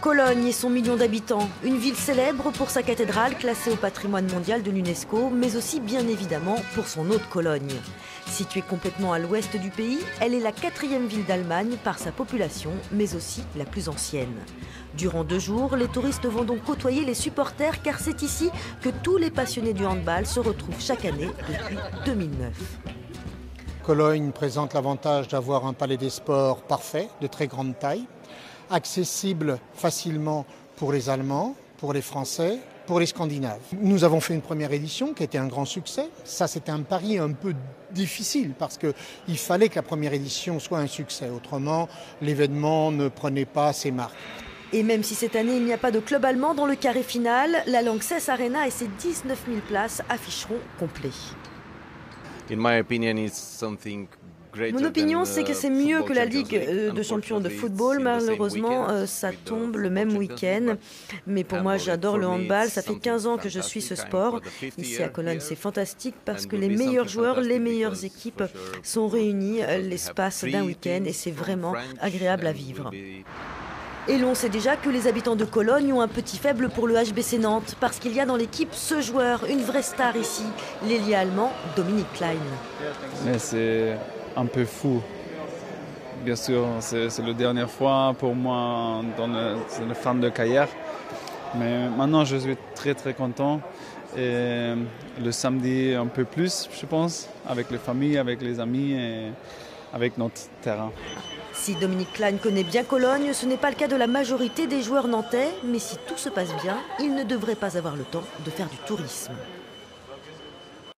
Cologne et son million d'habitants, une ville célèbre pour sa cathédrale classée au patrimoine mondial de l'UNESCO, mais aussi bien évidemment pour son eau de Cologne. Située complètement à l'ouest du pays, elle est la 4e ville d'Allemagne par sa population, mais aussi la plus ancienne. Durant 2 jours, les touristes vont donc côtoyer les supporters car c'est ici que tous les passionnés du handball se retrouvent chaque année depuis 2009. Cologne présente l'avantage d'avoir un palais des sports parfait, de très grande taille, accessible facilement pour les Allemands, pour les Français, pour les Scandinaves. Nous avons fait une première édition qui a été un grand succès. Ça, c'était un pari un peu difficile parce qu'il fallait que la première édition soit un succès. Autrement, l'événement ne prenait pas ses marques. Et même si cette année il n'y a pas de club allemand dans le carré final, la Lanxess Arena et ses 19 000 places afficheront complet. Mon opinion, c'est que c'est mieux que la Ligue de champions de football. Malheureusement, ça tombe le même week-end. Mais pour moi, j'adore le handball. Ça fait 15 ans que je suis ce sport. Ici à Cologne, c'est fantastique parce que les meilleurs joueurs, les meilleures équipes sont réunis l'espace d'un week-end et c'est vraiment agréable à vivre. Et l'on sait déjà que les habitants de Cologne ont un petit faible pour le HBC Nantes, parce qu'il y a dans l'équipe ce joueur, une vraie star ici, l'ailier allemand Dominik Klein. Mais c'est un peu fou. Bien sûr, c'est la dernière fois pour moi dans la fin de carrière. Mais maintenant, je suis très très content. Et le samedi, un peu plus, je pense, avec les familles, avec les amis et avec notre terrain. Si Dominik Klein connaît bien Cologne, ce n'est pas le cas de la majorité des joueurs nantais, mais si tout se passe bien, il ne devrait pas avoir le temps de faire du tourisme.